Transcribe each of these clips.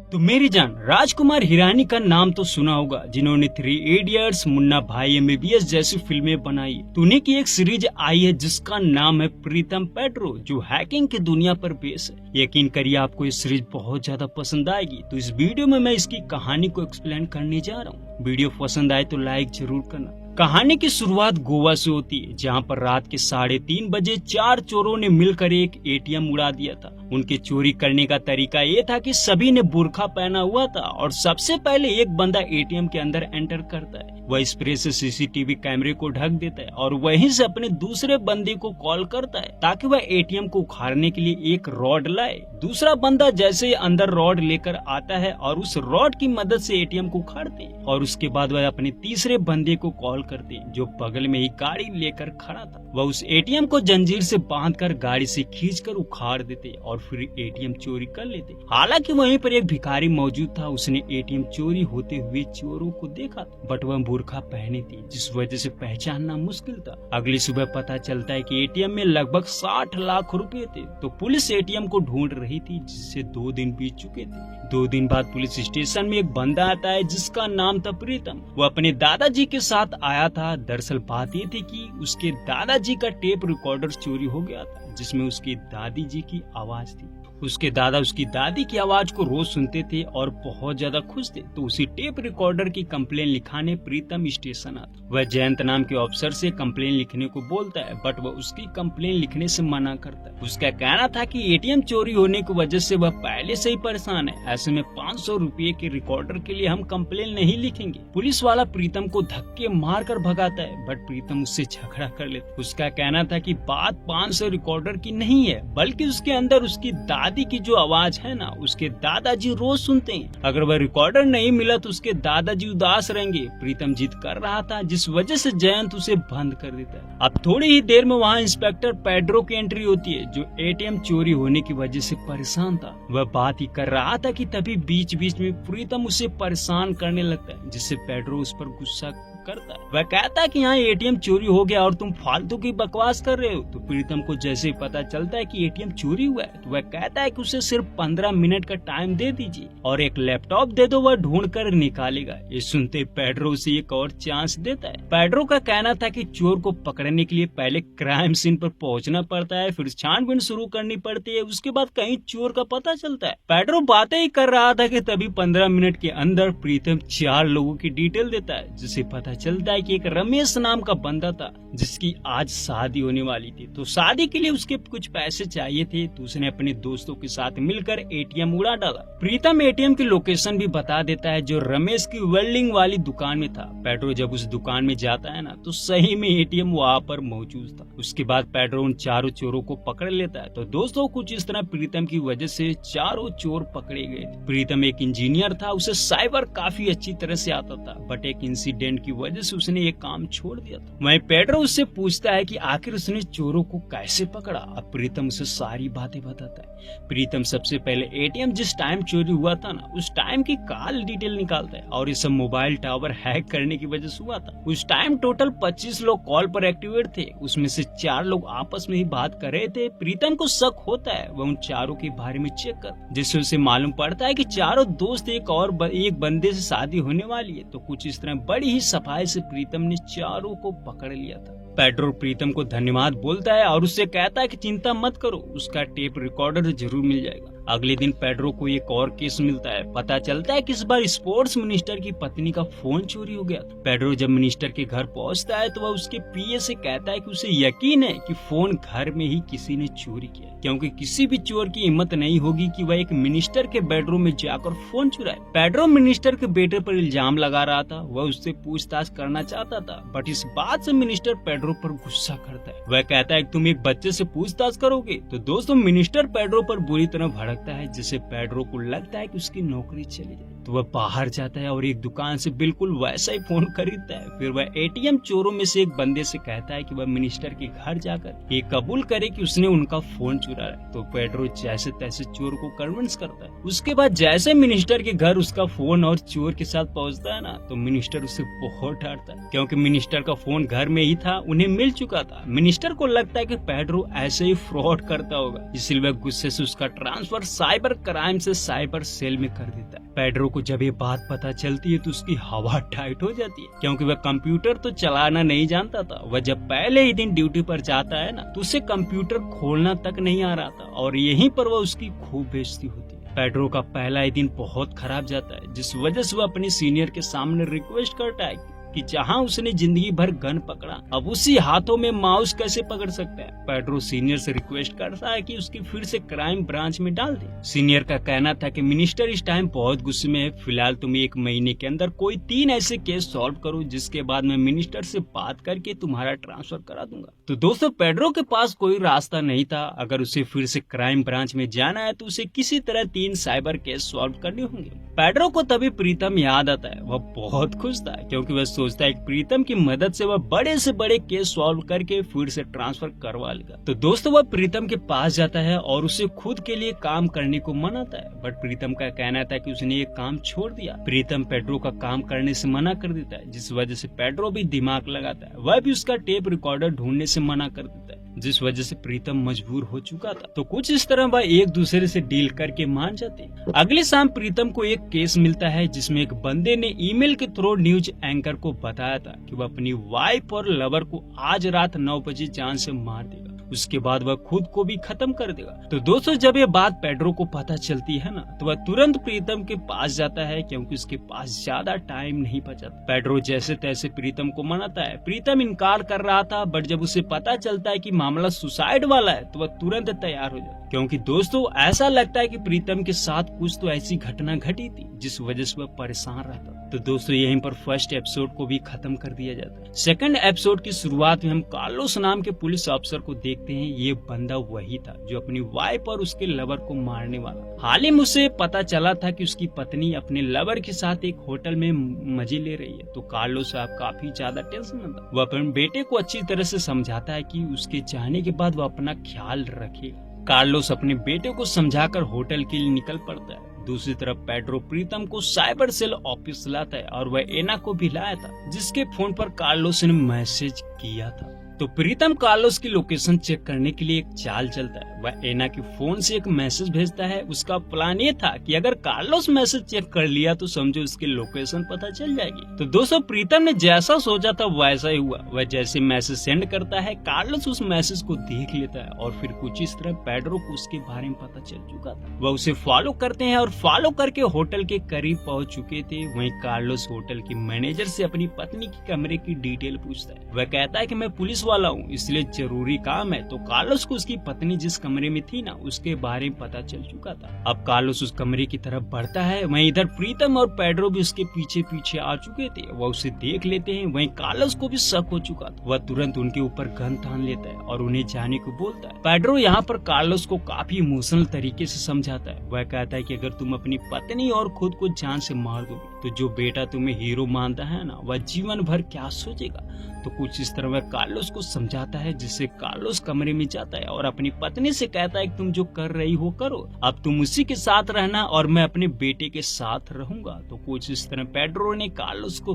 तो मेरी जान, राजकुमार हिरानी का नाम तो सुना होगा, जिन्होंने 3 इडियट्स, मुन्ना भाई, एमबीबीएस जैसी फिल्में बनाई। तो उन्हीं की एक सीरीज आई है जिसका नाम है प्रीतम पेड्रो, जो हैकिंग की दुनिया पर बेस है। यकीन करिए आपको ये सीरीज बहुत ज्यादा पसंद आएगी। तो इस वीडियो में मैं इसकी कहानी को एक्सप्लेन करने जा रहा हूँ। वीडियो पसंद आए तो लाइक जरूर करना। कहानी की शुरुआत गोवा से होती है, जहां पर रात के 3:30 बजे 4 चोरों ने मिलकर एक एटीएम उड़ा दिया था। उनके चोरी करने का तरीका ये था कि सभी ने बुर्खा पहना हुआ था और सबसे पहले एक बंदा एटीएम के अंदर एंटर करता है। वह स्प्रे से सीसीटीवी कैमरे को ढक देता है और वहीं से अपने दूसरे बंदे को कॉल करता है ताकि वह एटीएम को उखाड़ने के लिए एक रॉड लाए। दूसरा बंदा जैसे अंदर रॉड लेकर आता है और उस रॉड की मदद से एटीएम को उखाड़ते हैं और उसके बाद वह अपने तीसरे बंदे को कॉल करते हैं, जो बगल में ही गाड़ी लेकर खड़ा था। वह उस एटीएम को जंजीर से बांधकर गाड़ी से खींचकर उखाड़ देते और फिर एटीएम चोरी कर लेते। हालांकि वहीं पर एक भिखारी मौजूद था, उसने एटीएम चोरी होते हुए चोरों को देखा था, बट वह बुर्खा पहनी थी, जिस वजह से पहचानना मुश्किल था। अगली सुबह पता चलता है कि एटीएम में लगभग 60 लाख रुपए थे। तो पुलिस एटीएम को ढूंढ रही थी, जिससे 2 दिन बीत चुके थे। 2 दिन बाद पुलिस स्टेशन में एक बंदा आता है जिसका नाम था प्रीतम। वो अपने दादाजी के साथ आया था। दरअसल बात ये थी कि उसके दादाजी का टेप रिकॉर्डर चोरी हो गया था, जिसमें उसकी दादी जी की आवाज थी। उसके दादा उसकी दादी की आवाज को रोज सुनते थे और बहुत ज्यादा खुश थे। तो उसी टेप रिकॉर्डर की कंप्लेन लिखाने प्रीतम स्टेशन आता। वह जयंत नाम के ऑफिसर से कंप्लेन लिखने को बोलता है, बट वह उसकी कंप्लेन लिखने से मना करता है। उसका कहना था कि एटीएम चोरी होने की वजह से वह पहले से ही परेशान है। ऐसे में 500 रुपए के रिकॉर्डर के लिए हम कंप्लेन नहीं लिखेंगे। पुलिस वाला प्रीतम को धक्के मार कर भगाता है, बट प्रीतम उससे झगड़ा कर लेता। उसका कहना था कि बात 500 रिकॉर्डर की नहीं है, बल्कि उसके अंदर उसकी दादी की जो आवाज है ना, उसके दादाजी रोज सुनते हैं। अगर वह रिकॉर्डर नहीं मिला तो उसके दादाजी उदास रहेंगे। प्रीतम जिद कर रहा था, जिस वजह से जयंत उसे बंद कर देता है। अब थोड़ी ही देर में वहाँ इंस्पेक्टर पेड्रो की एंट्री होती है, जो एटीएम चोरी होने की वजह से परेशान था। वह बात ही कर रहा था कि तभी बीच बीच में प्रीतम उसे परेशान करने लगता है, जिससे पेड्रो उस पर गुस्सा करता है। वह कहता है कि यहाँ एटीएम चोरी हो गया और तुम फालतू की बकवास कर रहे हो। तो प्रीतम को जैसे ही पता चलता है कि एटीएम चोरी हुआ है, तो वह कहता है कि उसे सिर्फ 15 मिनट का टाइम दे दीजिए और एक लैपटॉप दे दो, वह ढूंढ कर निकालेगा। ये सुनते पेड्रो उसे एक और चांस देता है। पेड्रो का कहना था कि चोर को पकड़ने के लिए पहले क्राइम सीन पर पहुंचना पड़ता है, फिर छानबीन शुरू करनी पड़ती है, उसके बाद कहीं चोर का पता चलता है। पेड्रो बातें ही कर रहा था कि तभी 15 मिनट के अंदर प्रीतम 4 लोगों की डिटेल देता है, जिसे पता चलता है कि एक रमेश नाम का बंदा था, जिसकी आज शादी होने वाली थी। तो शादी के लिए उसके कुछ पैसे चाहिए थे, तो उसने अपने दोस्तों के साथ मिलकर एटीएम उड़ा डाला। प्रीतम एटीएम की लोकेशन भी बता देता है, जो रमेश की वेल्डिंग वाली दुकान में था। पेड्रो जब उस दुकान में जाता है ना, तो सही में एटीएम वहाँ पर मौजूद था। उसके बाद पेड्रो उन 4 चोरों को पकड़ लेता है। तो दोस्तों, कुछ इस तरह प्रीतम की वजह से 4 चोर पकड़े गए थे। प्रीतम एक इंजीनियर था, उसे साइबर काफी अच्छी तरह से आता था, बट एक इंसिडेंट की वजह से उसने ये काम छोड़ दिया था। वहीं पेड्रो उससे पूछता है कि आखिर उसने चोरों को कैसे पकड़ा। अब प्रीतम उसे सारी बातें बताता है। प्रीतम सबसे पहले एटीएम जिस टाइम चोरी हुआ था ना, उस टाइम की कॉल डिटेल निकालता है और ये सब मोबाइल टावर हैक करने की वजह से हुआ था। उस टाइम टोटल 25 लोग कॉल पर एक्टिवेट थे, उसमें से 4 लोग आपस में ही बात कर रहे थे। प्रीतम को शक होता है, वह उन 4 के बारे में चेक कर, जिससे उसे मालूम पड़ता है कि 4 दोस्त एक बंदे से शादी होने वाली है। तो कुछ इस तरह बड़ी ही सफाई से प्रीतम ने 4 को पकड़ लिया था। पेड्रो प्रीतम को धन्यवाद बोलता है और उससे कहता है कि चिंता मत करो, उसका टेप रिकॉर्डर जरूर मिल जाएगा। अगले दिन पेड्रो को एक और केस मिलता है। पता चलता है कि इस बार स्पोर्ट्स मिनिस्टर की पत्नी का फोन चोरी हो गया। पेड्रो जब मिनिस्टर के घर पहुंचता है, तो वह उसके पीए से कहता है कि उसे यकीन है कि फोन घर में ही किसी ने चोरी किया, क्योंकि किसी भी चोर की हिम्मत नहीं होगी कि वह एक मिनिस्टर के बेडरूम में जाकर फोन चुराए। पेड्रो मिनिस्टर के बेटे पर इल्जाम लगा रहा था, वह उससे पूछताछ करना चाहता था, बट इस बात से मिनिस्टर पेड्रो पर गुस्सा करता है। वह कहता है कि तुम एक बच्चे से पूछताछ करोगे। तो दोस्तों, मिनिस्टर पेड्रो पर बुरी तरह भड़कता है, जिससे पेड्रो को लगता है कि उसकी नौकरी चली जाए। तो वह बाहर जाता है और एक दुकान से बिल्कुल वैसा ही फोन खरीदता है। फिर वह एटीएम चोरों में से एक बंदे से कहता है कि वह मिनिस्टर के घर जाकर ये कबूल करे कि उसने उनका फोन चुरा है। तो पेड्रो जैसे तैसे चोर को कन्विंस करता है। उसके बाद जैसे मिनिस्टर के घर उसका फोन और चोर के साथ पहुंचता है ना, तो मिनिस्टर उसे बहुत डांटता है, क्योंकि मिनिस्टर का फोन घर में ही था, उन्हें मिल चुका था। मिनिस्टर को लगता है कि पेड्रो ऐसे ही फ्रॉड करता होगा, इसलिए वह गुस्से से उसका ट्रांसफर साइबर क्राइम से साइबर सेल में कर देता है। पेड्रो को जब ये बात पता चलती है तो उसकी हवा टाइट हो जाती है, क्योंकि वह कंप्यूटर तो चलाना नहीं जानता था। वह जब पहले ही दिन ड्यूटी पर जाता है ना, तो उसे कंप्यूटर खोलना तक नहीं आ रहा था और यहीं पर वह उसकी खूब बेइज्जती होती है। पेड्रो का पहला ही दिन बहुत खराब जाता है, जिस वजह से वह अपने सीनियर के सामने रिक्वेस्ट करता है कि जहां उसने जिंदगी भर गन पकड़ा, अब उसी हाथों में माउस कैसे पकड़ सकता है। पेड्रो सीनियर से रिक्वेस्ट करता है कि उसकी फिर से क्राइम ब्रांच में डाल दे। सीनियर का कहना था कि मिनिस्टर इस टाइम बहुत गुस्से में है, फिलहाल तुम 1 महीने के अंदर कोई 3 ऐसे केस सॉल्व करो, जिसके बाद मैं मिनिस्टर से बात करके तुम्हारा ट्रांसफर करा दूंगा। तो दोस्तों, पेड्रो के पास कोई रास्ता नहीं था। अगर उसे फिर से क्राइम ब्रांच में जाना है तो उसे किसी तरह 3 साइबर केस सॉल्व करने होंगे। पेड्रो को तभी प्रीतम याद आता है। वह बहुत खुश था, क्योंकि वह सोचता है प्रीतम की मदद से वह बड़े से बड़े केस सॉल्व करके फिर से ट्रांसफर करवा लेगा। तो दोस्तों, वह प्रीतम के पास जाता है और उसे खुद के लिए काम करने को मनाता है, बट प्रीतम का कहना था कि उसने ये काम छोड़ दिया। प्रीतम पेड्रो का काम करने से मना कर देता है, जिस वजह से पेड्रो भी दिमाग लगाता है। वह भी उसका टेप रिकॉर्डर ढूंढने से मना कर देता है, जिस वजह से प्रीतम मजबूर हो चुका था। तो कुछ इस तरह वह एक दूसरे से डील करके मान जाते। अगली शाम प्रीतम को एक केस मिलता है, जिसमें एक बंदे ने ईमेल के थ्रू न्यूज एंकर को बताया था कि वह अपनी वाइफ और लवर को आज रात 9 बजे जान से मार देगा, उसके बाद वह खुद को भी खत्म कर देगा। तो दोस्तों, जब ये बात पेड्रो को पता चलती है ना, तो वह तुरंत प्रीतम के पास जाता है, क्योंकि उसके पास ज्यादा टाइम नहीं बचा। पेड्रो जैसे तैसे प्रीतम को मनाता है। प्रीतम इनकार कर रहा था, बट जब उसे पता चलता है कि मामला सुसाइड वाला है तो वह तुरंत तैयार हो जाता है, क्योंकि दोस्तों ऐसा लगता है कि प्रीतम के साथ कुछ तो ऐसी घटना घटी थी जिस वजह से वह परेशान रहता। तो दोस्तों, यहीं पर फर्स्ट एपिसोड को भी खत्म कर दिया जाता है। सेकंड एपिसोड की शुरुआत में हम कार्लोस नाम के पुलिस ऑफिसर को देखते हैं। ये बंदा वही था जो अपनी वाइफ और उसके लवर को मारने वाला। हाल ही में उसे पता चला था कि उसकी पत्नी अपने लवर के साथ एक होटल में मजे ले रही है। तो कार्लोस साहब काफी ज्यादा टेंशन में था। वह अपने बेटे को अच्छी तरह से समझाता है कि उसके जाने के बाद वह अपना ख्याल रखेगा। कार्लोस अपने बेटे को समझाकर होटल के लिए निकल पड़ता है। दूसरी तरफ पेड्रो प्रीतम को साइबर सेल ऑफिस लाता है और वह एना को भी लाया था, जिसके फोन पर कार्लोस ने मैसेज किया था। तो प्रीतम कार्लोस की लोकेशन चेक करने के लिए एक चाल चलता है। वह एना के फोन से एक मैसेज भेजता है। उसका प्लान ये था कि अगर कार्लोस मैसेज चेक कर लिया तो समझो उसकी लोकेशन पता चल जाएगी। तो दोस्तों, प्रीतम ने जैसा सोचा था वैसा ही हुआ। वह जैसे मैसेज सेंड करता है, कार्लोस उस मैसेज को देख लेता है और फिर कुछ इस तरह पेड्रो को उसके बारे में पता चल चुका था। वह उसे फॉलो करते हैं और फॉलो करके होटल के करीब पहुंच चुके थे। वहीं कार्लोस होटल के मैनेजर से अपनी पत्नी के कमरे की डिटेल पूछता है। वह कहता है कि मैं पुलिस वाला हूँ, इसलिए जरूरी काम है। तो कार्लोस को उसकी पत्नी जिस कमरे में थी ना, उसके बारे में पता चल चुका था। अब कार्लोस उस कमरे की तरफ बढ़ता है। वहीं इधर प्रीतम और पेड्रो भी उसके पीछे पीछे आ चुके थे। वह उसे देख लेते हैं। वहीं कार्लोस को भी शक हो चुका था। वह तुरंत उनके ऊपर गन तान लेता है और उन्हें जाने को बोलता है। पेड्रो यहाँ पर कार्लोस को काफी इमोशनल तरीके से समझाता है। वह कहता है कि अगर तुम अपनी पत्नी और खुद को जान से मार दोगे तो जो बेटा तुम्हें हीरो मानता है ना, वह जीवन भर क्या सोचेगा। तो कुछ इस तरह वह कार्लोस को समझाता है, जिससे कार्लोस कमरे में जाता है और अपनी पत्नी से कहता है कि तुम जो कर रही हो करो, अब तुम उसी के साथ रहना और मैं अपने बेटे के साथ रहूंगा। तो कुछ इस तरह पेड्रो ने कार्लोस को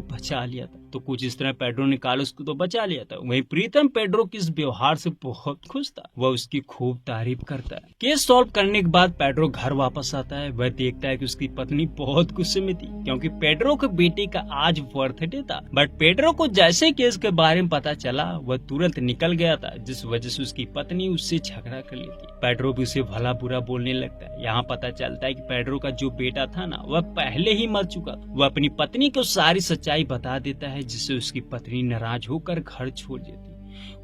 बचा लिया था। वहीं प्रीतम पेड्रो के इस व्यवहार से बहुत खुश था। वह उसकी खूब तारीफ करता है। केस सॉल्व करने के बाद पेड्रो घर वापस आता है। वह देखता है कि उसकी पत्नी बहुत गुस्से में थी, क्योंकि पेड्रो के बेटे का आज बर्थडे था। बट पेड्रो को जैसे केस के बारे में पता चला, वह तुरंत निकल गया था, जिस वजह से उसकी पत्नी उससे झगड़ा कर लेती। पेड्रो भी उसे भला बुरा बोलने लगता है। यहाँ पता चलता है कि पेड्रो का जो बेटा था ना, वह पहले ही मर चुका था। वह अपनी पत्नी को सारी सच्चाई बता देता है, जिससे उसकी पत्नी नाराज होकर घर छोड़ देती।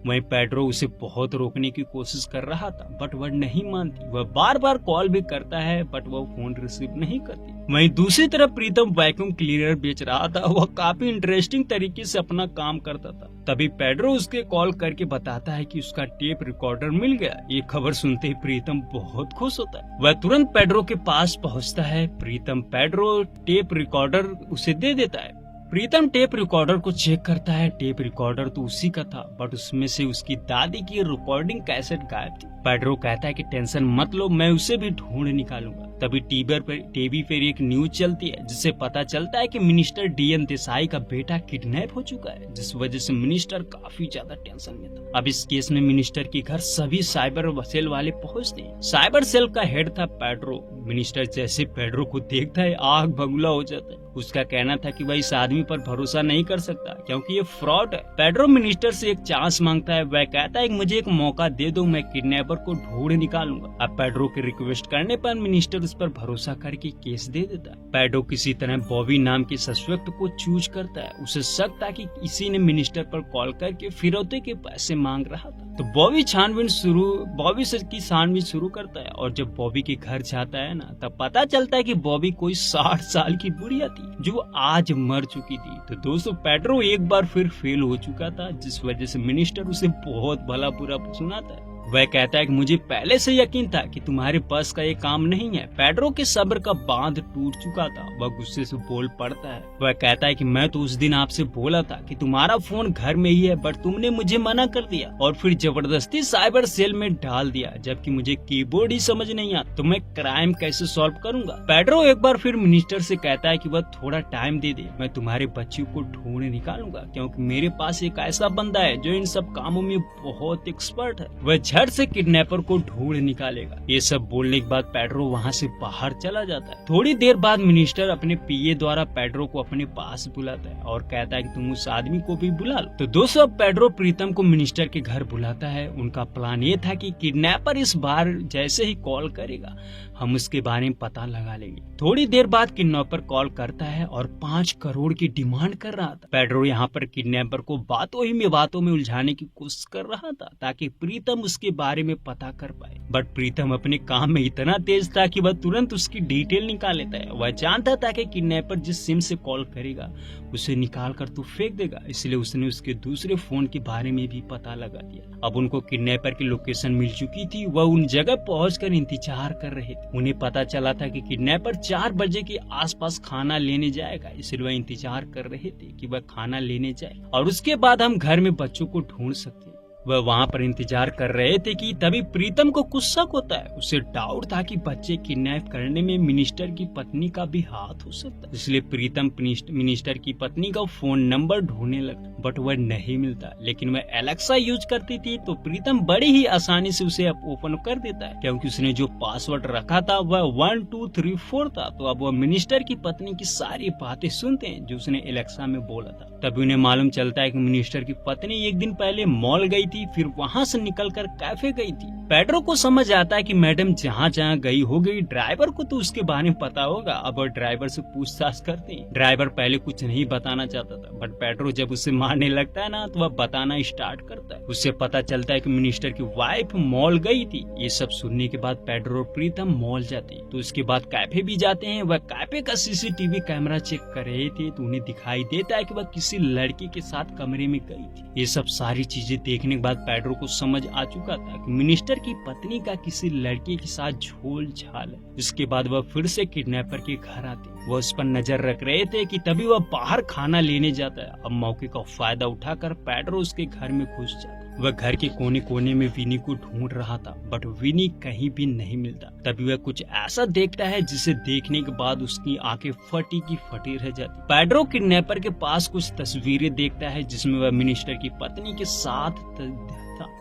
वहीं पेड्रो उसे बहुत रोकने की कोशिश कर रहा था, बट वह नहीं मानती। वह बार बार कॉल भी करता है, बट वह फोन रिसीव नहीं करती। वहीं दूसरी तरफ प्रीतम वैक्यूम क्लीनर बेच रहा था। वह काफी इंटरेस्टिंग तरीके से अपना काम करता था। तभी पेड्रो उसके कॉल करके बताता है कि उसका टेप रिकॉर्डर मिल गया। ये खबर सुनते ही प्रीतम बहुत खुश होता है। वह तुरंत पेड्रो के पास पहुंचता है। प्रीतम पेड्रो टेप रिकॉर्डर उसे दे देता है। प्रीतम टेप रिकॉर्डर को चेक करता है। टेप रिकॉर्डर तो उसी का था, बट उसमें से उसकी दादी की रिकॉर्डिंग कैसेट गायब थी। पेड्रो कहता है कि टेंशन मत लो, मैं उसे भी ढूंढ निकालूंगा। तभी टीवी पर एक न्यूज चलती है जिससे पता चलता है कि मिनिस्टर डीएन देसाई का बेटा किडनैप हो चुका है, जिस वजह से मिनिस्टर काफी ज्यादा टेंशन में था। अब इस केस में मिनिस्टर के घर सभी साइबर सेल वाले पहुंचते हैं। साइबर सेल का हेड था पेड्रो। मिनिस्टर जैसे पेड्रो को देखता है आग बबूला हो जाता है। उसका कहना था कि भाई इस आदमी पर भरोसा नहीं कर सकता क्योंकि ये फ्रॉड है। पेड्रो मिनिस्टर से एक चांस मांगता है। वह कहता है कि मुझे एक मौका दे दो, मैं किडनैपर को ढूंढ निकालूंगा। अब पेड्रो के रिक्वेस्ट करने पर मिनिस्टर उस पर भरोसा करके केस दे देता है। पेड्रो किसी तरह बॉबी नाम के सस्पेक्ट को चूज करता है। उसे शक था कि किसी ने मिनिस्टर पर कॉल करके फिरौती के पैसे मांग रहा था। तो बॉबी से की छानबीन शुरू करता है और जब बॉबी के घर जाता है ना, तब पता चलता है कि बॉबी कोई 60 साल की बुढ़िया थी जो आज मर चुकी थी। तो दोस्तों पेड्रो एक बार फिर फेल हो चुका था, जिस वजह से मिनिस्टर उसे बहुत भला बुरा सुनाता है। वह कहता है कि मुझे पहले से यकीन था कि तुम्हारे बस का ये काम नहीं है। पेड्रो के सब्र का बांध टूट चुका था। वह गुस्से से बोल पड़ता है। वह कहता है कि मैं तो उस दिन आपसे बोला था कि तुम्हारा फोन घर में ही है, बट तुमने मुझे मना कर दिया और फिर जबरदस्ती साइबर सेल में डाल दिया, जबकि मुझे कीबोर्ड ही समझ नहीं आता, तो मैं क्राइम कैसे सॉल्व करूंगा। पेड्रो एक बार फिर मिनिस्टर से कहता है कि वह थोड़ा टाइम दे दे, मैं तुम्हारे बच्चे को ढूंढ निकालूंगा क्योंकि मेरे पास एक ऐसा बंदा है जो इन सब कामों में बहुत एक्सपर्ट है। वह झट से किडनैपर को ढूंढ निकालेगा। ये सब बोलने के बाद पेड्रो वहाँ से बाहर चला जाता है। थोड़ी देर बाद मिनिस्टर अपने पीए द्वारा पेड्रो को अपने पास बुलाता है और कहता है कि तुम उस आदमी को भी बुला लो। तो दोस्तों पेड्रो प्रीतम को मिनिस्टर के घर बुलाता है। उनका प्लान ये था कि किडनैपर इस बार जैसे ही कॉल करेगा हम उसके बारे में पता लगा लेंगे। थोड़ी देर बाद किडनैपर कॉल करता है और 5 करोड़ की डिमांड कर रहा था। पेड्रो यहाँ पर किडनैपर को बातों में उलझाने की कोशिश कर रहा था ताकि प्रीतम उसके बारे में पता कर पाए, बट प्रीतम अपने काम में इतना तेज था कि वह तुरंत उसकी डिटेल निकाल लेता है। वह जानता था कि किडनैपर जिस सिम से कॉल करेगा उसे निकाल कर तो फेंक देगा, इसलिए उसने उसके दूसरे फोन के बारे में भी पता लगा दिया। अब उनको किडनैपर की लोकेशन मिल चुकी थी। वह उन जगह पहुंचकर इंतजार कर रहे थे। उन्हें पता चला था कि किडनैपर 4 बजे के आसपास खाना लेने जाएगा, इसलिए वह इंतजार कर रहे थे कि वह खाना लेने जाए और उसके बाद हम घर में बच्चों को ढूंढ सकते हैं। वह वहाँ पर इंतजार कर रहे थे कि तभी प्रीतम को कुछ शक होता है। उसे डाउट था कि बच्चे किडनैप करने में मिनिस्टर की पत्नी का भी हाथ हो सकता है, इसलिए प्रीतम मिनिस्टर की पत्नी का फोन नंबर ढूंढने लगा, बट वह नहीं मिलता। लेकिन वह एलेक्सा यूज करती थी तो प्रीतम बड़ी ही आसानी से उसे ओपन कर देता है क्योंकि उसने जो पासवर्ड रखा था वह 1 2 3 4 था। तो अब वह मिनिस्टर की पत्नी की सारी बातें सुनते हैं जो उसने एलेक्सा में बोला था। तभी उन्हें मालूम चलता है कि मिनिस्टर की पत्नी एक दिन पहले मॉल गई थी, फिर वहाँ से निकलकर कैफे गई थी। पेड्रो को समझ आता है कि मैडम जहाँ जहाँ गई होगी ड्राइवर को तो उसके बारे में पता होगा। अब ड्राइवर से पूछताछ करते हैं। ड्राइवर पहले कुछ नहीं बताना चाहता था, बट पेड्रो जब उसे मारने लगता है ना तो वह बताना स्टार्ट करता है। उससे पता चलता है कि मिनिस्टर की वाइफ मॉल गई थी। ये सब सुनने के बाद पेड्रो और प्रीतम मॉल जाते हैं। तो उसके बाद कैफे भी जाते हैं। वह कैफे का सीसीटीवी कैमरा चेक कर रहे थे तो उन्हें दिखाई देता है कि वह किसी लड़की के साथ कमरे में गई थी। ये सब सारी चीजें देखने के बाद पेड्रो को समझ आ चुका था कि मिनिस्टर की पत्नी का किसी लड़के के साथ झोल झाल है। इसके बाद वह फिर से किडनैपर के घर आते। वह उस पर नजर रख रहे थे कि तभी वह बाहर खाना लेने जाता है। अब मौके का फायदा उठाकर पेड्रो उसके घर में घुस जाता है। वह घर के कोने कोने में विनी को ढूंढ रहा था, बट विनी कहीं भी नहीं मिलता। तभी वह कुछ ऐसा देखता है जिसे देखने के बाद उसकी आंखें फटी की फटी रह जाती। पेड्रो किडनैपर के पास कुछ तस्वीरें देखता है जिसमें वह मिनिस्टर की पत्नी के साथ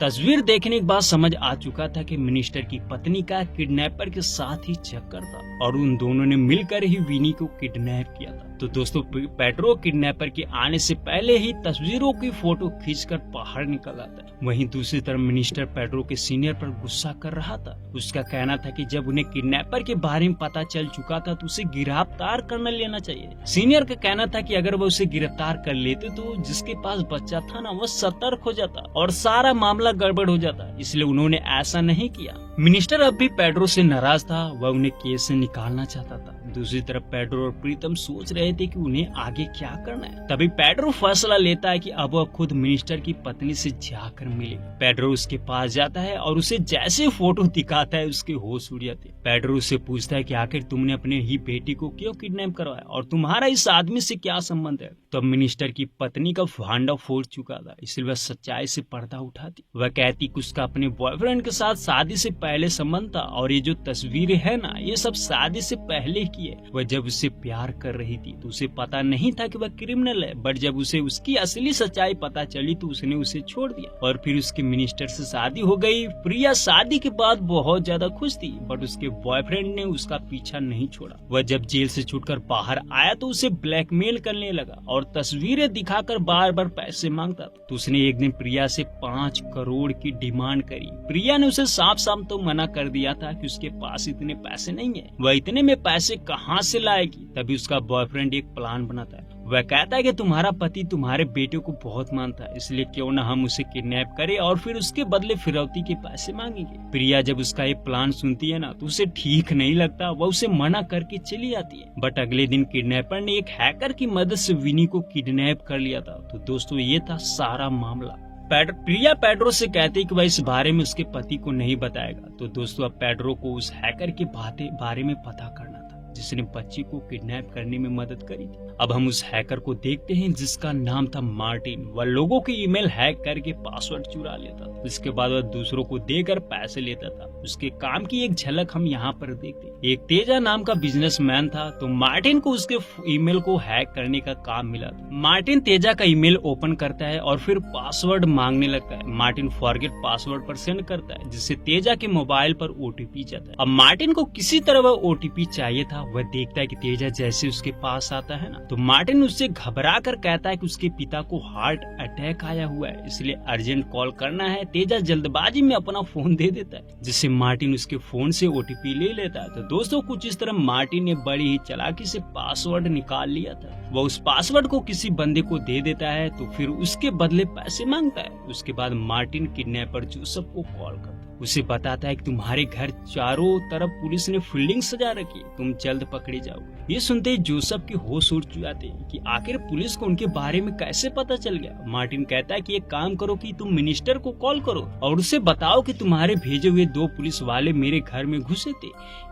तस्वीर देखने के बाद समझ आ चुका था कि मिनिस्टर की पत्नी का किडनैपर के साथ ही चक्कर था और उन दोनों ने मिलकर ही विनी को किडनैप किया था। तो दोस्तों पेड्रो किडनैपर के आने से पहले ही तस्वीरों की फोटो खींचकर बाहर निकल आता है। वहीं दूसरी तरफ मिनिस्टर पेड्रो के सीनियर पर गुस्सा कर रहा था। उसका कहना था कि जब उन्हें किडनैपर के बारे में पता चल चुका था तो उसे गिरफ्तार करना लेना चाहिए। सीनियर का कहना था कि अगर वो उसे गिरफ्तार कर लेते तो जिसके पास बच्चा था ना वो सतर्क हो जाता और सारा मामला गड़बड़ हो जाता, इसलिए उन्होंने ऐसा नहीं किया। मिनिस्टर अब भी पेड्रो से नाराज था। वह उन्हें केस से निकालना चाहता था। दूसरी तरफ पेड्रो और प्रीतम सोच रहे थे कि उन्हें आगे क्या करना है। तभी पेड्रो फैसला लेता है कि अब वह खुद मिनिस्टर की पत्नी से जाकर मिले। पेड्रो उसके पास जाता है और उसे जैसे फोटो दिखाता है उसके होश उड़ जाते। पेड्रो उससे पूछता है कि आखिर तुमने अपने ही बेटी को क्यों किडनैप करवाया और तुम्हारा इस आदमी से क्या संबंध है। तब मिनिस्टर की पत्नी का भांडा फोड़ चुका था, इसलिए वह सच्चाई से पर्दा उठाती। वह कहती कि उसका अपने बॉयफ्रेंड के साथ शादी से पहले संबंध था और ये जो तस्वीरें है ना, ये सब शादी से पहले की है। वह जब उससे प्यार कर रही थी तो उसे पता नहीं था कि वह क्रिमिनल है, बट जब उसे उसकी असली सच्चाई पता चली तो उसने उसे छोड़ दिया और फिर उसके मिनिस्टर से शादी हो गई। प्रिया शादी के बाद बहुत ज्यादा खुश थी, बट उसके बॉयफ्रेंड ने उसका पीछा नहीं छोड़ा। वह जब जेल से छूटकर बाहर आया तो उसे ब्लैकमेल करने लगा और तस्वीरें दिखाकर बार बार पैसे मांगता था। तो उसने एक दिन प्रिया से 5 करोड़ की डिमांड करी। प्रिया ने उसे साफ साफ तो मना कर दिया था कि उसके पास इतने पैसे नहीं है, वह इतने में पैसे कहाँ से लाएगी। तभी उसका बॉयफ्रेंड एक प्लान बनाता है। वह कहता है कि तुम्हारा पति तुम्हारे बेटे को बहुत मानता है, इसलिए क्यों न हम उसे किडनैप करें और फिर उसके बदले फिरौती के पैसे मांगेंगे। प्रिया जब उसका ये प्लान सुनती है ना तो उसे ठीक नहीं लगता, वह उसे मना करके चली जाती है। बट अगले दिन किडनैपर ने एक हैकर की मदद से विनी को किडनैप कर लिया था। तो दोस्तों ये था सारा मामला। प्रिया पेड्रो से कहती कि वह इस बारे में उसके पति को नहीं बताएगा। तो दोस्तों अब पेड्रो को उस हैकर के बारे में पता करना था जिसने बच्ची को किडनैप करने में मदद करी थी। अब हम उस हैकर को देखते हैं जिसका नाम था मार्टिन। वह लोगों के ईमेल हैक करके पासवर्ड चुरा लेता था, इसके बाद वह दूसरों को देकर पैसे लेता था। उसके काम की एक झलक हम यहाँ पर देखते हैं। एक तेजा नाम का बिजनेसमैन था, तो मार्टिन को उसके ईमेल को हैक करने का काम मिला था। मार्टिन तेजा का ईमेल ओपन करता है और फिर पासवर्ड मांगने लगता है। मार्टिन फॉरगेट पासवर्ड पर सेंड करता है, जिससे तेजा के मोबाइल पर ओटीपी जाता है। अब मार्टिन को किसी तरह वह ओटीपी चाहिए था। वह देखता है कि तेजा जैसे उसके पास आता है ना, तो मार्टिन उससे घबरा कर कहता है कि उसके पिता को हार्ट अटैक आया हुआ है, इसलिए अर्जेंट कॉल करना है। तेजा जल्दबाजी में अपना फोन दे देता है, जिससे मार्टिन उसके फोन से ओटीपी ले लेता है। तो दोस्तों कुछ इस तरह मार्टिन ने बड़ी ही चालाकी से पासवर्ड निकाल लिया था। वह उस पासवर्ड को किसी बंदे को दे देता है, तो फिर उसके बदले पैसे मांगता है। उसके बाद मार्टिन किडनैपर जोसेफ को कॉल करता है, उसे बताता है कि तुम्हारे घर चारों तरफ पुलिस ने फील्डिंग सजा रखी है, तुम जल्द पकड़े जाओगे। ये सुनते ही जोसेफ की होश उड़ जाते हैं कि आखिर पुलिस को उनके बारे में कैसे पता चल गया। मार्टिन कहता है कि एक काम करो कि तुम मिनिस्टर को कॉल करो और उसे बताओ कि तुम्हारे भेजे हुए 2 पुलिस वाले मेरे घर में घुसे थे,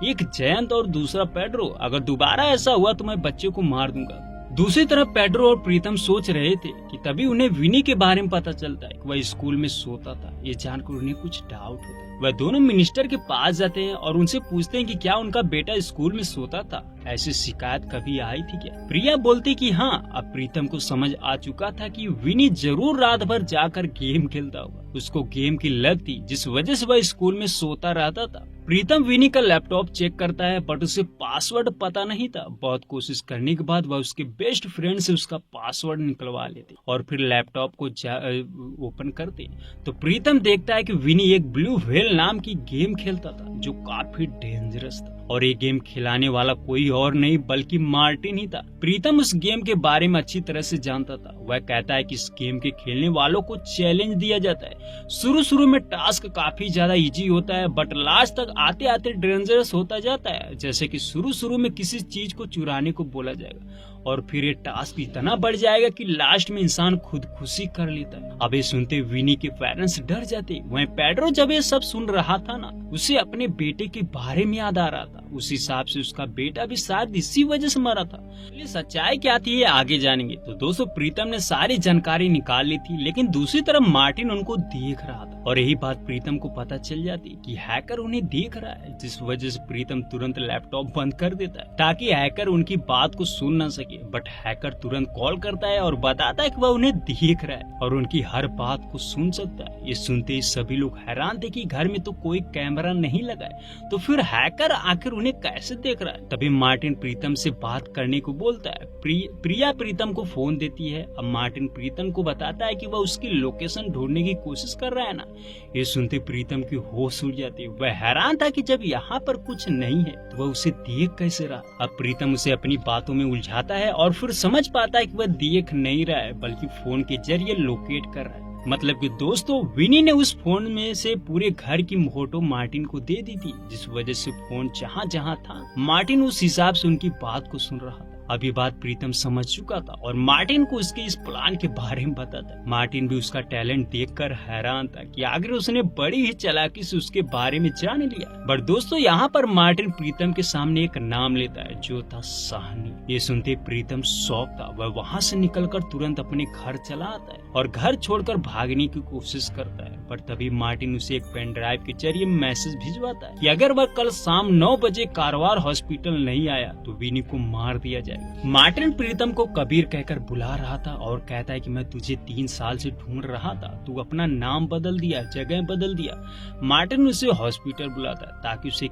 एक जयंत और दूसरा पेड्रो। अगर दोबारा ऐसा हुआ तो मैं बच्चे को मार दूंगा। दूसरी तरफ पेड्रो और प्रीतम सोच रहे थे कि तभी उन्हें विनी के बारे में पता चलता है कि वह स्कूल में सोता था। ये जानकर उन्हें कुछ डाउट होता है। वह दोनों मिनिस्टर के पास जाते हैं और उनसे पूछते हैं कि क्या उनका बेटा स्कूल में सोता था, ऐसी शिकायत कभी आई थी क्या। प्रिया बोलती कि हाँ। अब प्रीतम को समझ आ चुका था कि विनी जरूर रात भर जाकर गेम खेलता होगा। उसको गेम की लत थी, जिस वजह से वह स्कूल में सोता रहता था। प्रीतम विनी का लैपटॉप चेक करता है, बट उसे पासवर्ड पता नहीं था। बहुत कोशिश करने के बाद वह उसके बेस्ट फ्रेंड से उसका पासवर्ड निकलवा लेते और फिर लैपटॉप को ओपन करते। तो प्रीतम देखता है कि विनी एक ब्लू व्हेल नाम की गेम खेलता था, जो काफी डेंजरस था और ये गेम खिलाने वाला कोई और नहीं बल्कि मार्टिन ही था। प्रीतम उस गेम के बारे में अच्छी तरह से जानता था। वह कहता है कि इस गेम के खेलने वालों को चैलेंज दिया जाता है। शुरू में टास्क काफी ज्यादा इजी होता है, बट लास्ट तक आते आते डेंजरस होता जाता है। जैसे कि शुरू में किसी चीज को चुराने को बोला जाएगा और फिर ये टास्क इतना बढ़ जाएगा कि लास्ट में इंसान खुदकुशी कर लेता है। अब ये सुनते विनी के पेरेंट्स डर जाते। वहीं पेड्रो जब ये सब सुन रहा था ना, उसे अपने बेटे के बारे में याद आ रहा था। उस हिसाब से उसका बेटा भी शायद इसी वजह से मरा था। सच्चाई क्या थी ये आगे जानेंगे। तो दोस्तों प्रीतम ने सारी जानकारी निकाल ली थी, लेकिन दूसरी तरफ मार्टिन उनको देख रहा था और यही बात प्रीतम को पता चल जाती कि हैकर उन्हें देख रहा है, जिस वजह से प्रीतम तुरंत लैपटॉप बंद कर देता है ताकि हैकर उनकी बात को सुन न सके। बट हैकर तुरंत कॉल करता है और बताता है कि वह उन्हें देख रहा है और उनकी हर बात को सुन सकता है। ये सुनते ही सभी लोग हैरान थे कि घर में तो कोई कैमरा नहीं लगा है, तो फिर हैकर आखिर उन्हें कैसे देख रहा है। तभी मार्टिन प्रीतम से बात करने को बोलता है। प्रिया प्रीतम को फोन देती है। अब मार्टिन प्रीतम को बताता है कि वह उसकी लोकेशन ढूंढने की कोशिश कर रहा है ना। ये सुनते प्रीतम की होश उड़ जाती है। वह हैरान था कि जब यहाँ पर कुछ नहीं है तो वह उसे देख कैसे रहा। अब प्रीतम उसे अपनी बातों में उलझाता है और फिर समझ पाता है कि वह देख नहीं रहा है बल्कि फोन के जरिए लोकेट कर रहा है। मतलब कि दोस्तों विनी ने उस फोन में से पूरे घर की फोटो मार्टिन को दे दी थी, जिस वजह से फोन जहाँ जहाँ था मार्टिन उस हिसाब से उनकी बात को सुन रहा था। अब ये बात प्रीतम समझ चुका था और मार्टिन को उसके इस प्लान के बारे में बताता। मार्टिन भी उसका टैलेंट देखकर हैरान था कि आखिर उसने बड़ी ही चालाकी से उसके बारे में जान लिया। बट दोस्तों यहाँ पर मार्टिन प्रीतम के सामने एक नाम लेता है जो था साहनी। ये सुनते प्रीतम शॉक था। वह वहाँ से निकलकर तुरंत अपने घर चला आता है और घर छोड़कर भागने की कोशिश करता है। पर तभी मार्टिन उसे एक पेन ड्राइव के जरिए मैसेज भिजवाता है कि अगर वह कल शाम 9 बजे कारवार हॉस्पिटल नहीं आया तो विनी को मार दिया जाएगा। मार्टिन प्रीतम को कबीर कहकर बुला रहा था और कहता है कि मैं तुझे 3 साल से ढूंढ रहा था, तू अपना नाम बदल दिया, जगह बदल दिया। मार्टिन उसे हॉस्पिटल बुलाता है ताकि उसे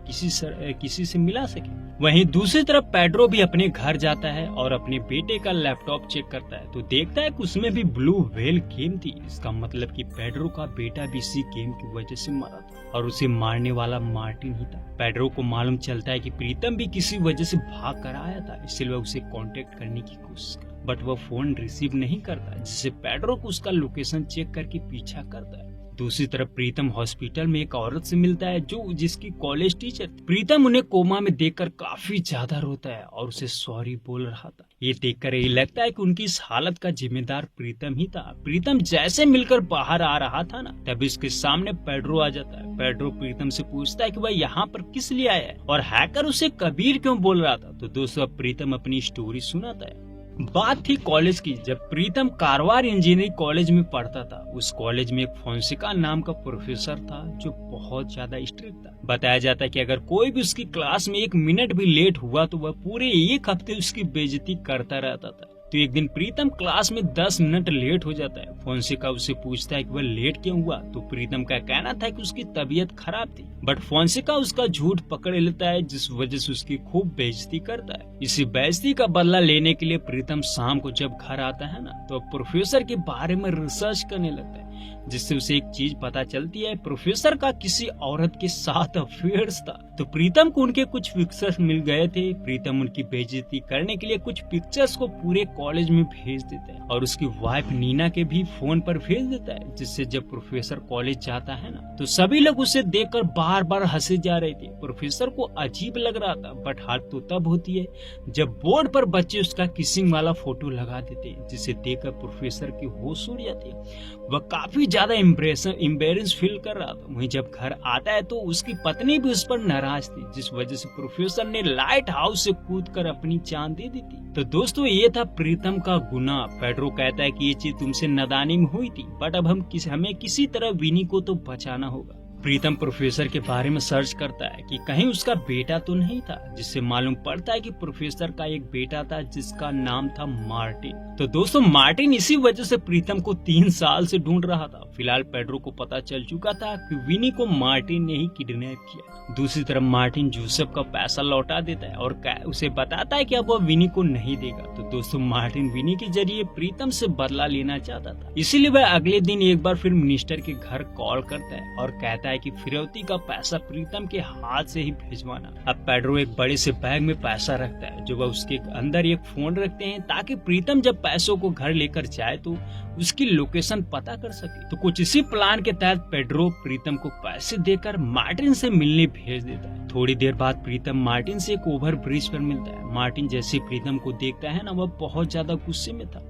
किसी से मिला सके। वहीं दूसरी तरफ पेड्रो भी अपने घर जाता है और अपने बेटे का लैपटॉप चेक करता है तो देखता है कि उसमें भी ब्लू व्हेल गेम थी। इसका मतलब कि पेड्रो का बेटा भी इसी गेम की वजह से मरा था और उसे मारने वाला मार्टिन ही था। पेड्रो को मालूम चलता है कि प्रीतम भी किसी वजह से भाग कर आया था, इसलिए वह उसे कांटेक्ट करने की कोशिश कर, बट वह फोन रिसीव नहीं करता, जिससे पेड्रो को उसका लोकेशन चेक करके पीछा करता है। दूसरी तरफ प्रीतम हॉस्पिटल में एक औरत से मिलता है जिसकी कॉलेज टीचर थी। प्रीतम उन्हें कोमा में देखकर काफी ज्यादा रोता है और उसे सॉरी बोल रहा था। ये देखकर यही लगता है कि उनकी इस हालत का जिम्मेदार प्रीतम ही था। प्रीतम जैसे मिलकर बाहर आ रहा था ना, तभी उसके सामने पेड्रो आ जाता है। पेड्रो प्रीतम से पूछता है कि वह यहाँ पर किस लिए आया है और हैकर उसे कबीर क्यों बोल रहा था। तो दोस्तों अब प्रीतम अपनी स्टोरी सुनाता है। बात थी कॉलेज की, जब प्रीतम कारवार इंजीनियरिंग कॉलेज में पढ़ता था। उस कॉलेज में एक फोंसेका नाम का प्रोफेसर था जो बहुत ज्यादा स्ट्रिक्ट था। बताया जाता है कि अगर कोई भी उसकी क्लास में 1 मिनट भी लेट हुआ तो वह पूरे 1 हफ्ते उसकी बेइज्जती करता रहता था। तो एक दिन प्रीतम क्लास में 10 मिनट लेट हो जाता है। फोंसेका उससे पूछता है कि वह लेट क्यों हुआ, तो प्रीतम का कहना था कि उसकी तबीयत खराब थी। बट फोंसेका उसका झूठ पकड़ लेता है, जिस वजह से उसकी खूब बेइज्जती करता है। इसी बेइज्जती का बदला लेने के लिए प्रीतम शाम को जब घर आता है ना, तो प्रोफेसर के बारे में रिसर्च करने लगता है, जिससे उसे एक चीज पता चलती है, प्रोफेसर का किसी औरत के साथ अफेयर्स था। तो प्रीतम को उनके कुछ पिक्चर्स मिल गए थे। प्रीतम उनकी बेइज्जती करने के लिए कुछ पिक्चर्स को पूरे कॉलेज में भेज देता है और उसकी वाइफ नीना के भी फोन पर भेज देता है, जिससे जब प्रोफेसर कॉलेज जाता है ना, तो सभी लोग उसे देखकर बार बार हंसे जा रहे थे। प्रोफेसर को अजीब लग रहा था, बट हाथ तो तब होती है जब बोर्ड पर बच्चे उसका किसिंग वाला फोटो लगा देते, जिसे देखकर प्रोफेसर की होश उड़ जाती है। वह काफी ज्यादा एम्बेरेंस फील कर रहा था। वहीं जब घर आता है तो उसकी पत्नी भी उस पर नाराज थी, जिस वजह से प्रोफेसर ने लाइट हाउस से कूदकर अपनी जान दे दी थी। तो दोस्तों ये था प्रीतम का गुनाह। पेड्रो कहता है कि ये चीज तुमसे नादानी में हुई थी, बट अब हमें किसी तरह विनी को तो बचाना होगा। प्रीतम प्रोफेसर के बारे में सर्च करता है कि कहीं उसका बेटा तो नहीं था, जिससे मालूम पड़ता है कि प्रोफेसर का एक बेटा था जिसका नाम था मार्टिन। तो दोस्तों मार्टिन इसी वजह से प्रीतम को 3 साल से ढूंढ रहा था। फिलहाल पेड्रो को पता चल चुका था कि विनी को मार्टिन ने ही किडनैप किया। दूसरी तरफ मार्टिन जोसेफ का पैसा लौटा देता है और उसे बताता है कि अब वो विनी को नहीं देगा। तो दोस्तों मार्टिन विनी के जरिए प्रीतम से बदला लेना चाहता था, इसीलिए वह अगले दिन एक बार फिर मिनिस्टर के घर कॉल करता है और कहता है कि फिरौती का पैसा प्रीतम के हाथ से ही भिजवाना। अब पेड्रो एक बड़े से बैग में पैसा रखता है, जो वह उसके अंदर एक फोन रखते हैं ताकि प्रीतम जब पैसों को घर लेकर जाए तो उसकी लोकेशन पता कर सके। तो कुछ इसी प्लान के तहत पेड्रो प्रीतम को पैसे देकर मार्टिन से मिलने भेज देता है। थोड़ी देर बाद प्रीतम मार्टिन से एक ओवर ब्रिज पर मिलता है। मार्टिन जैसे प्रीतम को देखता है ना, वह बहुत ज्यादा गुस्से में था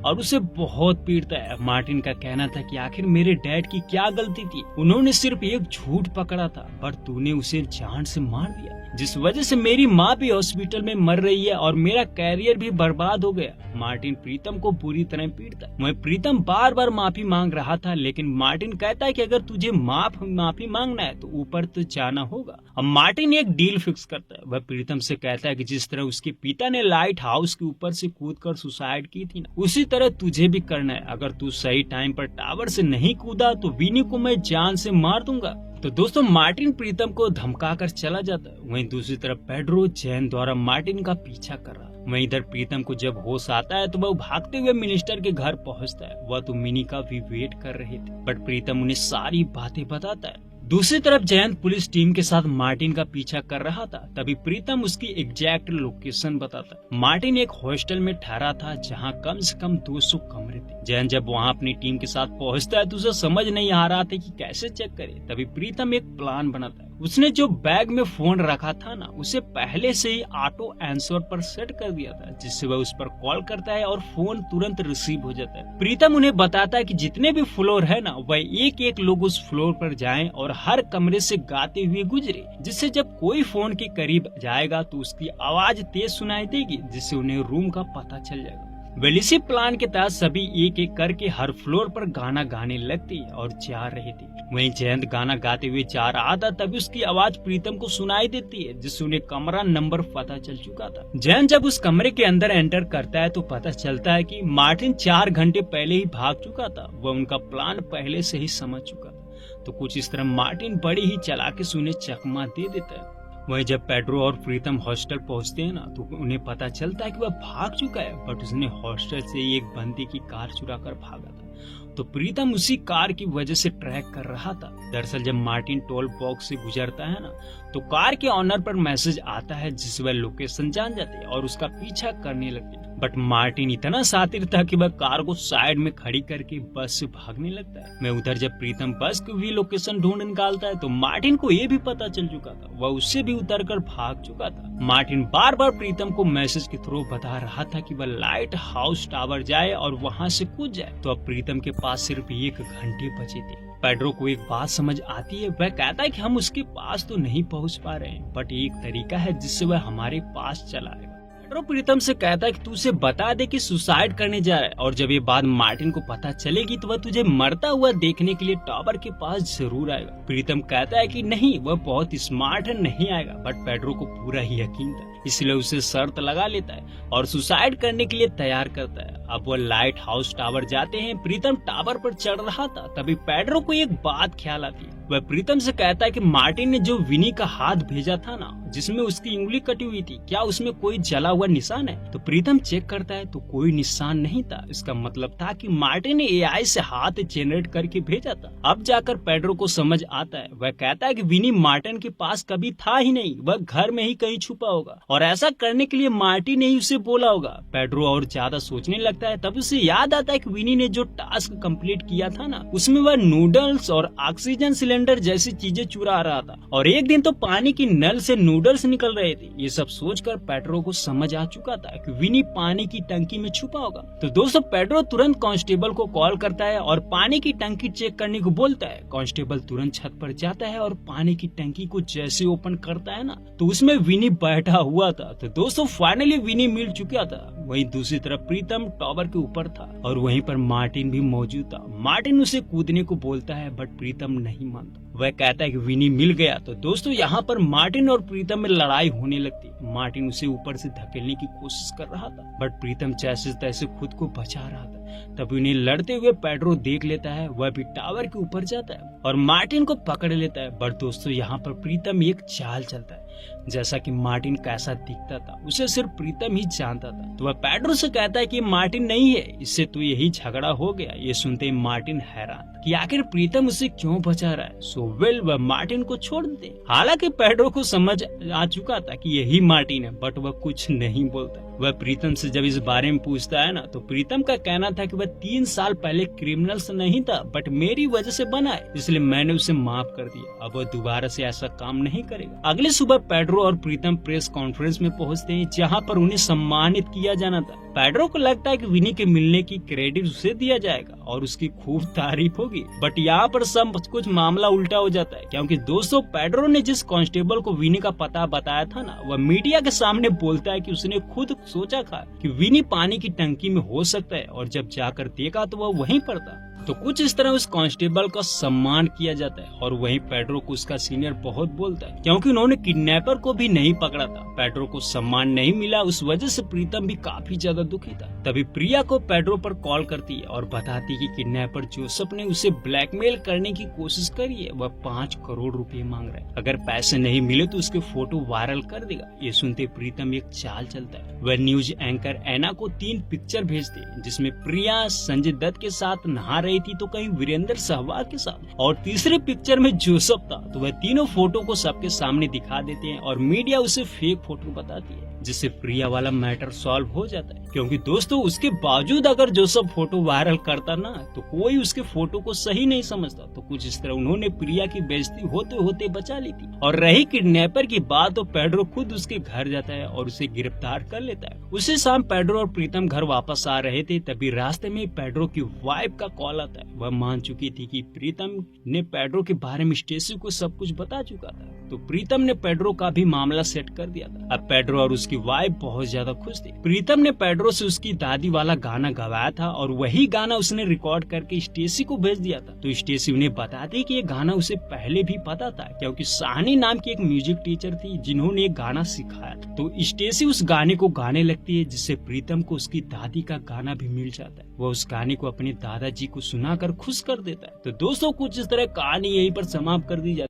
और उसे बहुत पीटता है। मार्टिन का कहना था कि आखिर मेरे डैड की क्या गलती थी, उन्होंने सिर्फ एक झूठ पकड़ा था, पर तूने उसे जान से मार दिया, जिस वजह से मेरी माँ भी हॉस्पिटल में मर रही है और मेरा कैरियर भी बर्बाद हो गया। मार्टिन प्रीतम को बुरी तरह पीटता है। वहीं प्रीतम बार बार माफी मांग रहा था, लेकिन मार्टिन कहता है कि अगर तुझे माफी मांगना है तो ऊपर तो जाना होगा। अब मार्टिन एक डील फिक्स करता है। वह प्रीतम से कहता है कि जिस तरह उसके पिता ने लाइट हाउस के ऊपर से कूदकर सुसाइड की थी ना, उसी तरह तुझे भी करना है। अगर तू सही टाइम पर टावर से नहीं कूदा तो विनी को मैं जान से मार दूंगा। तो दोस्तों मार्टिन प्रीतम को धमकाकर चला जाता है। वहीं दूसरी तरफ पेड्रो जैन द्वारा मार्टिन का पीछा कर रहा है। वहीं इधर प्रीतम को जब होश आता है तो वह भागते हुए मिनिस्टर के घर पहुंचता है। वह तो मिनी का भी वेट कर रहे थे, बट प्रीतम उन्हें सारी बातें बताता है। दूसरी तरफ जयंत पुलिस टीम के साथ मार्टिन का पीछा कर रहा था। तभी प्रीतम उसकी एग्जैक्ट लोकेशन बताता। मार्टिन एक हॉस्टल में ठहरा था जहां कम से कम 200 कमरे थे। जयंत जब वहां अपनी टीम के साथ पहुंचता है तो उसे समझ नहीं आ रहा था कि कैसे चेक करे। तभी प्रीतम एक प्लान बनाता है। उसने जो बैग में फोन रखा था ना, उसे पहले से ही ऑटो आंसर पर सेट कर दिया था, जिससे वह उस पर कॉल करता है और फोन तुरंत रिसीव हो जाता है। प्रीतम उन्हें बताता है कि जितने भी फ्लोर है ना, वह एक एक लोग उस फ्लोर पर जाएं और हर कमरे से गाते हुए गुजरे, जिससे जब कोई फोन के करीब जाएगा तो उसकी आवाज तेज सुनाई देगी, जिससे उन्हें रूम का पता चल जाएगा। वेल इसी प्लान के तहत सभी एक एक करके हर फ्लोर पर गाना गाने लगती और जा रही थी। वहीं जयंत गाना गाते हुए जा रहा था, तभी उसकी आवाज प्रीतम को सुनाई देती है, जिससे उन्हें कमरा नंबर पता चल चुका था। जयंत जब उस कमरे के अंदर एंटर करता है तो पता चलता है कि मार्टिन 4 घंटे पहले ही भाग चुका था। वह उनका प्लान पहले से ही समझ चुका था। तो कुछ इस तरह मार्टिन बड़ी ही चालाकी से उन्हें चकमा दे देता है। वहीं जब पेड्रो और प्रीतम हॉस्टल पहुंचते हैं ना, तो उन्हें पता चलता है कि वह भाग चुका है, बट उसने हॉस्टल से एक बंदी की कार चुरा कर भागा था। तो प्रीतम उसी कार की वजह से ट्रैक कर रहा था। दरअसल जब मार्टिन टोल बॉक्स से गुजरता है ना, तो कार के ऑनर पर मैसेज आता है, जिससे वह लोकेशन जान जाते हैं और उसका पीछा करने लगते हैं। बट मार्टिन इतना शातिर था कि वह कार को साइड में खड़ी करके बस से भागने लगता है। मैं उधर जब प्रीतम बस की भी लोकेशन ढूंढ निकालता है, तो मार्टिन को ये भी पता चल चुका था, वह उससे भी उतरकर भाग चुका था। मार्टिन बार बार प्रीतम को मैसेज के थ्रू बता रहा था कि वह लाइट हाउस टावर जाए और वहाँ से कूद जाए। तो अब प्रीतम के पास सिर्फ 1 घंटे बचे थे। पेड्रो को एक बात समझ आती है। वह कहता है कि हम उसके पास तो नहीं पहुंच पा रहे हैं, बट एक तरीका है जिससे वह हमारे पास चला आएगा। पेड्रो प्रीतम से कहता है कि तू उसे बता दे कि सुसाइड करने जा रहा है, और जब ये बात मार्टिन को पता चलेगी तो वह तुझे मरता हुआ देखने के लिए टावर के पास जरूर आएगा। प्रीतम कहता है कि नहीं, वह बहुत स्मार्ट है, नहीं आएगा। बट पेड्रो को पूरा ही यकीन था, इसलिए उसे शर्त लगा लेता है और सुसाइड करने के लिए तैयार करता है। अब वो लाइट हाउस टावर जाते हैं। प्रीतम टावर पर चढ़ रहा था, तभी पेड्रो को एक बात ख्याल आती है। वह प्रीतम से कहता है कि मार्टिन ने जो विनी का हाथ भेजा था ना, जिसमें उसकी उंगली कटी हुई थी, क्या उसमें कोई जला हुआ निशान है? तो प्रीतम चेक करता है तो कोई निशान नहीं था। इसका मतलब था कि मार्टिन ने एआई से हाथ जनरेट करके भेजा था। अब जाकर पेड्रो को समझ आता है। वह कहता है कि विनी मार्टिन के पास कभी था ही नहीं, वह घर में ही कहीं छुपा होगा और ऐसा करने के लिए मार्टिन ने ही उसे बोला होगा। पेड्रो और ज्यादा सोचने लगता है। तब उसे याद आता है कि विनी ने जो टास्क कंप्लीट किया था ना, उसमें वह नूडल्स और ऑक्सीजन सिलेंडर जैसी चीजें चुरा रहा था, और एक दिन तो पानी की नल से नूडल्स निकल रहे थे। ये सब सोचकर पेड्रो को समझ आ चुका था कि विनी पानी की टंकी में छुपा होगा। तो दोस्तों पेड्रो तुरंत कांस्टेबल को कॉल करता है और पानी की टंकी चेक करने को बोलता है। कांस्टेबल तुरंत छत पर जाता है और पानी की टंकी को जैसे ओपन करता है ना, तो उसमें विनी बैठा हुआ था। तो दोस्तों फाइनली विनी मिल चुका था। वहीं दूसरी तरफ प्रीतम टावर के ऊपर था और वहीं पर मार्टिन भी मौजूद था। मार्टिन उसे कूदने को बोलता है, बट प्रीतम नहीं मानता। वह कहता है कि विनी मिल गया। तो दोस्तों यहाँ पर मार्टिन और प्रीतम में लड़ाई होने लगती। मार्टिन उसे ऊपर से धकेलने की कोशिश कर रहा था, बट प्रीतम जैसे तैसे खुद को बचा रहा था। तब उन्हें लड़ते हुए पेड्रो देख लेता है। वह भी टावर के ऊपर जाता है और मार्टिन को पकड़ लेता है। बट दोस्तों यहाँ पर प्रीतम एक चाल चलता है। जैसा कि मार्टिन कैसा दिखता था उसे सिर्फ प्रीतम ही जानता था। तो वह पेड्रो से कहता है कि मार्टिन नहीं है, इससे तो यही झगड़ा हो गया। ये सुनते ही मार्टिन हैरान कि आखिर प्रीतम उसे क्यों बचा रहा है। सो वेल वह मार्टिन को छोड़ देते। हालांकि पेड्रो को समझ आ चुका था कि यही मार्टिन है, बट वह कुछ नहीं बोलता। वह प्रीतम से जब इस बारे में पूछता है ना, तो प्रीतम का कहना था कि वह 3 साल पहले क्रिमिनल से नहीं था, बट मेरी वजह से बना है, इसलिए मैंने उसे माफ कर दिया। अब वह दोबारा से ऐसा काम नहीं करेगा। अगले सुबह पेड्रो और प्रीतम प्रेस कॉन्फ्रेंस में पहुंचते हैं, जहां पर उन्हें सम्मानित किया जाना था। पेड्रो को लगता है कि विनी के मिलने की क्रेडिट उसे दिया जाएगा और उसकी खूब तारीफ होगी, बट यहाँ पर सब कुछ मामला उल्टा हो जाता है, क्योंकि दोस्तों पेड्रो ने जिस कांस्टेबल को विनी का पता बताया था ना, वह मीडिया के सामने बोलता है कि उसने खुद सोचा था कि विनी पानी की टंकी में हो सकता है, और जब जाकर देखा तो वह वहीं पर था। तो कुछ इस तरह उस कांस्टेबल का सम्मान किया जाता है, और वहीं पेड्रो को उसका सीनियर बहुत बोलता है, क्योंकि उन्होंने किडनैपर को भी नहीं पकड़ा था। पेड्रो को सम्मान नहीं मिला, उस वजह से प्रीतम भी काफी ज्यादा दुखी था। तभी प्रिया को पेड्रो पर कॉल करती है और बताती है कि किडनैपर जोसेफ ने उसे ब्लैकमेल करने की कोशिश करी है। वह 5 करोड़ रुपए मांग रहा है, अगर पैसे नहीं मिले तो उसके फोटो वायरल कर देगा। ये सुनते प्रीतम एक चाल चलता है। वह न्यूज एंकर एना को 3 पिक्चर भेजते हैं, जिसमें प्रिया संजय दत्त के साथ नहा रही थी, तो कहीं वीरेंद्र सहवाग के साथ, और तीसरे पिक्चर में जोसेफ था। तो वह तीनों फोटो को सबके सामने दिखा देते हैं और मीडिया उसे फेक फोटो बताती है। जिससे प्रिया वाला मैटर सॉल्व हो जाता है। क्योंकि दोस्तों उसके बावजूद अगर जो सब फोटो वायरल करता ना तो कोई उसके फोटो को सही नहीं समझता। तो कुछ इस तरह उन्होंने प्रिया की बेइज्जती होते होते बचा ली थी। और रही किडनैपर की बात तो पेड्रो खुद उसके घर जाता है और उसे गिरफ्तार कर लेता है। उसी शाम पेड्रो और प्रीतम घर वापस आ रहे थे, तभी रास्ते में पेड्रो की वाइफ का कॉल आता है। वह मान चुकी थी कि प्रीतम ने पेड्रो के बारे में स्टेसी को सब कुछ बता चुका था। तो प्रीतम ने पेड्रो का भी मामला सेट कर दिया था। अब पेड्रो और उसकी वाइफ बहुत ज्यादा खुश थी। प्रीतम ने पेड्रो से उसकी दादी वाला गाना गवाया था और वही गाना उसने रिकॉर्ड करके स्टेसी को भेज दिया था। तो स्टेसी उन्हें बताती कि ये गाना उसे पहले भी पता था, क्योंकि साहनी नाम की एक म्यूजिक टीचर थी जिन्होंने ये गाना सिखाया था। तो स्टेसी उस गाने को गाने लगती है, जिससे प्रीतम को उसकी दादी का गाना भी मिल जाता है। वह उस गाने को अपने दादाजी को सुनाकर खुश कर देता है। तो दोस्तों कुछ इस तरह कहानी यहीं पर समाप्त कर दी जाती है।